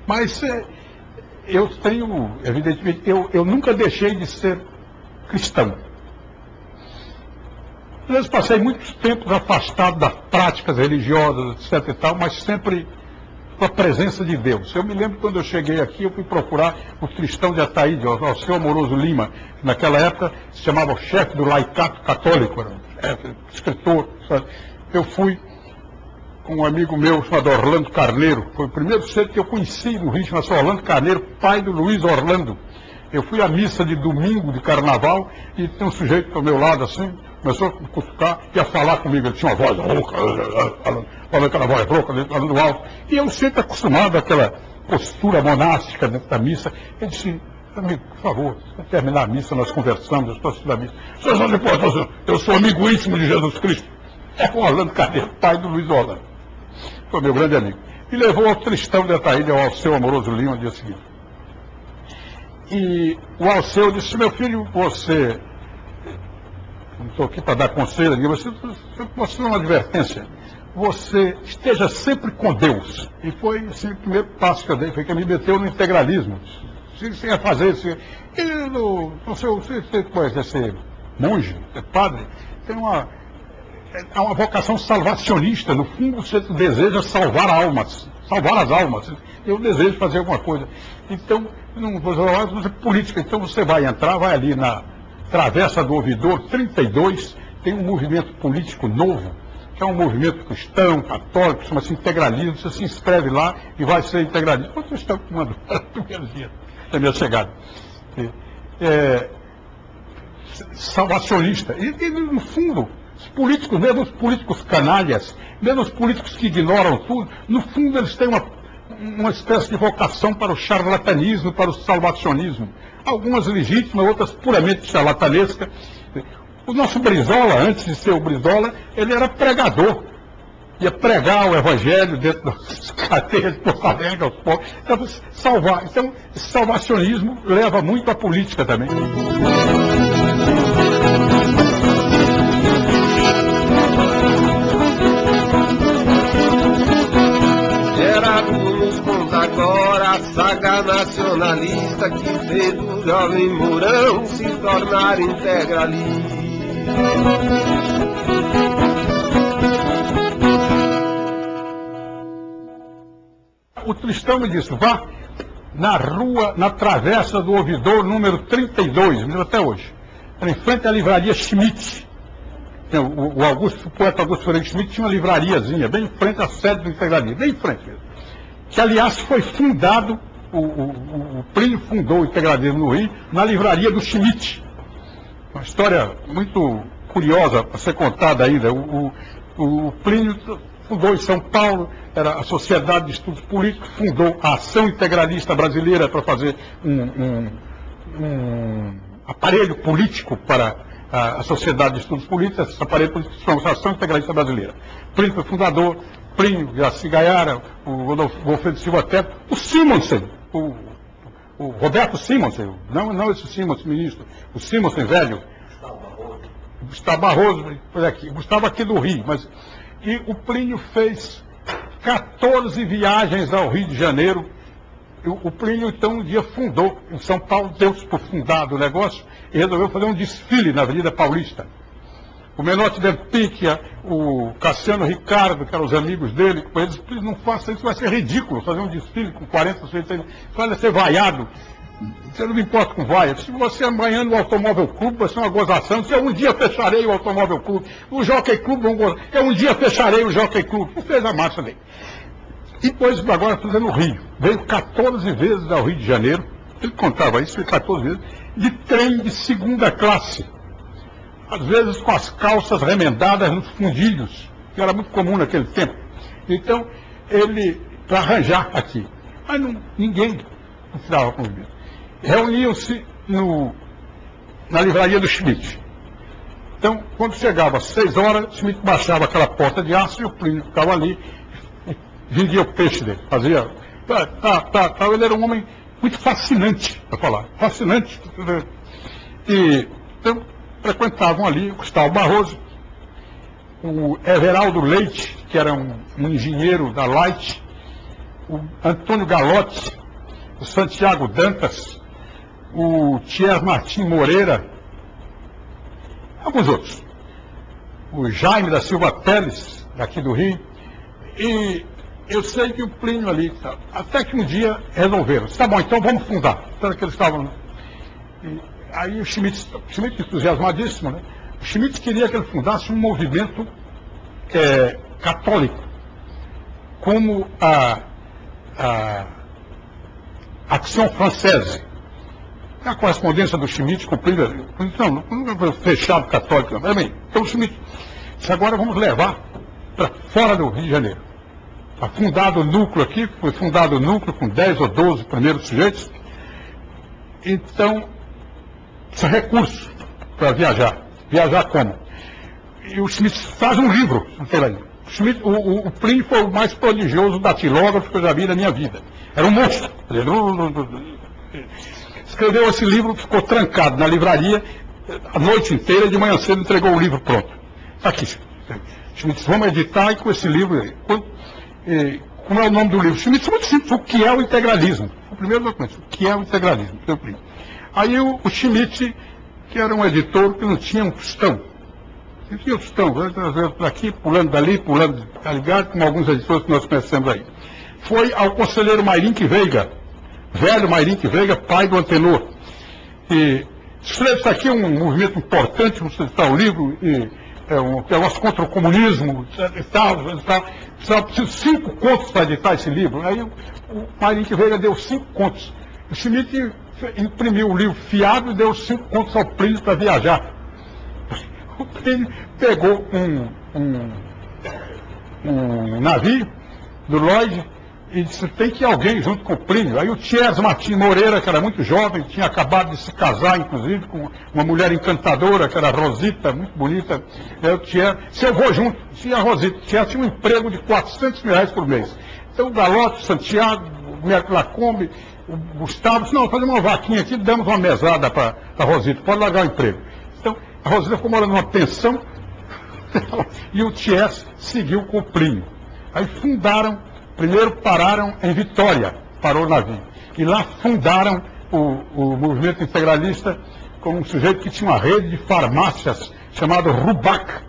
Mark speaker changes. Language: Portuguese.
Speaker 1: Mas eu tenho, evidentemente, eu nunca deixei de ser cristão. Às vezes passei muitos tempos afastado das práticas religiosas, etc e tal, mas sempre com a presença de Deus. Eu me lembro quando eu cheguei aqui, eu fui procurar o cristão de Ataíde, o seu Amoroso Lima, que naquela época se chamava o chefe do laicato católico, era um escritor, sabe? Eu fui com um amigo meu chamado Orlando Carneiro, foi o primeiro ser que eu conheci no Rio, chamado Orlando Carneiro, pai do Luiz Orlando. Eu fui à missa de domingo de carnaval e tem um sujeito ao meu lado assim, começou a cutucar e a falar comigo. Ele tinha uma voz rouca, falando aquela voz rouca, falando alto. E eu sempre acostumado àquela postura monástica dentro da missa. Ele disse: amigo, por favor, se terminar a missa, nós conversamos, eu estou assistindo a missa. Eu sou amigo íntimo de Jesus Cristo. É o Orlando Carneiro, pai do Luiz Orlando. Foi meu grande amigo. E levou ao cristão de Ataíde, ao Alceu Amoroso Lima, no dia seguinte. E o Alceu disse: meu filho, você... não estou aqui para dar conselho, você é uma advertência. Você esteja sempre com Deus. E foi assim, o primeiro passo que eu dei, foi que me meteu no integralismo. Se você ia fazer isso, você pode ser monge, ser padre, tem uma vocação salvacionista. No fundo, você deseja salvar almas, salvar as almas. Eu desejo fazer alguma coisa. Então, não vou fazer política. Então você vai entrar, vai ali na Travessa do Ouvidor 32, tem um movimento político novo, que é um movimento cristão, católico, chama-se integralismo. Você se inscreve lá e vai ser integralista. Quando vocês estão tomando primeiro dia da minha chegada. Salvacionista. E no fundo, os políticos, mesmo os políticos canalhas, mesmo os políticos que ignoram tudo, no fundo eles têm uma espécie de vocação para o charlatanismo, para o salvacionismo. Algumas legítimas, outras puramente charlatanescas. O nosso Brizola, antes de ser o Brizola, ele era pregador. Ia pregar o evangelho dentro das cadeias de Porto Alegre aos pobres. Então, salvar. Então, esse salvacionismo leva muito à política também.
Speaker 2: Nos conta agora a saga nacionalista que fez do jovem Mourão se tornar integralista.
Speaker 1: O cristão me disse: vá na rua, na Travessa do Ouvidor, número 32, me lembro até hoje, em frente à livraria Schmidt. O poeta Augusto Freire Schmidt tinha uma livrariazinha, bem em frente à sede do integralismo, bem em frente mesmo. Que, aliás, foi fundado, o Plínio fundou o integralismo no Rio, na livraria do Schmidt. Uma história muito curiosa para ser contada ainda. O Plínio fundou em São Paulo, era a Sociedade de Estudos Políticos, fundou a Ação Integralista Brasileira para fazer um aparelho político para a Sociedade de Estudos Políticos. Esse aparelho político se chama Ação Integralista Brasileira. Plínio foi fundador, Plínio, Jaci Gaiara, o Godofredo Silva Teto, o Simonsen, o Roberto Simonsen, não esse Simonsen ministro, o Simonsen velho, Gustavo Barroso, Gustavo aqui do Rio, e o Plínio fez 14 viagens ao Rio de Janeiro. O Plínio, então, um dia fundou, em São Paulo, deu-se por fundado o negócio, e resolveu fazer um desfile na Avenida Paulista. O Menotti Del Picchia, o Cassiano Ricardo, que eram os amigos dele, com eles: não faça isso, vai ser ridículo, fazer um desfile com 40 sujeitos, vai ser vaiado. Você não me importa com vaia. Se você amanhã no Automóvel Clube, vai ser uma gozação. Se eu um dia fecharei o Automóvel Clube, o Jockey Clube, eu um dia fecharei o Jockey Clube. Não fez a marcha dele. E depois, agora, fazendo no Rio. Veio 14 vezes ao Rio de Janeiro, ele contava isso, 14 vezes, de trem de segunda classe. Às vezes com as calças remendadas nos fundilhos, que era muito comum naquele tempo. Então, ele, para arranjar aqui. Mas ninguém tirava convite. Reuniam-se na livraria do Schmidt. Então, quando chegava às 6 horas, o Schmidt baixava aquela porta de aço e o Plínio ficava ali e vendia o peixe dele. Fazia... Ele era um homem muito fascinante, para falar. Fascinante. E, então, frequentavam ali o Gustavo Barroso, o Everaldo Leite, que era um engenheiro da Light, o Antônio Galotti, o Santiago Dantas, o Thiers Martim Moreira, alguns outros. O Jaime da Silva Teles, daqui do Rio. E eu sei que o Plínio ali, tá, até que um dia resolveram, tá bom, então vamos fundar. Tanto que eles estavam. E aí o Schmitt entusiasmadíssimo, né? O Schmitt queria que ele fundasse um movimento católico, como a Action Française. A correspondência do Schmitt com o Plínio, não foi fechado católico, não. Bem, então o Schmitt disse, agora vamos levar para fora do Rio de Janeiro. Está fundado o núcleo aqui, foi fundado o núcleo com 10 ou 12 primeiros sujeitos. Então, isso é recurso para viajar. Viajar como? E o Schmitt faz um livro, não sei lá. O Plínio foi o mais prodigioso datilógrafo que eu já vi na minha vida. Era um monstro. Escreveu esse livro, ficou trancado na livraria a noite inteira, de manhã cedo entregou o livro pronto. Está aqui. Schmitt disse, vamos editar e com esse livro. Como é o nome do livro? Schmitt, muito simples, o que é o integralismo? O primeiro documento, o que é o integralismo? Aí o Schmitt, que era um editor que não tinha um tostão. Não tinha um tostão, aqui, pulando dali, pulando, tá ligado? Como alguns editores que nós conhecemos aí. Foi ao conselheiro Mayrink Veiga, velho Mayrink Veiga, pai do Antenor. E escreve isso aqui, um movimento importante, você está o livro, um negócio contra o comunismo, e tal. Preciso 5 contos para editar esse livro. Aí o Mayrink Veiga deu 5 contos. O Schmitt imprimiu o livro fiado e deu 5 contos ao Plínio para viajar. O Plínio pegou um navio do Lloyd e disse, tem que ir alguém junto com o Plínio. Aí o Thiers Martim Moreira, que era muito jovem, tinha acabado de se casar, inclusive, com uma mulher encantadora, que era a Rosita, muito bonita. Aí o Thiers, se eu vou junto, tinha a Rosita. O Thiers tinha um emprego de R$400 mil por mês. Então o Galotti, o Santiago, o Mércio Lacombe, o Gustavo, disse, não, fazer uma vaquinha aqui, damos uma mesada para a Rosita, pode largar o emprego. Então a Rosita ficou morando numa pensão e o Thiers seguiu com o Plínio. Aí primeiro pararam em Vitória, parou o navio. E lá fundaram o movimento integralista com um sujeito que tinha uma rede de farmácias chamado Rubac.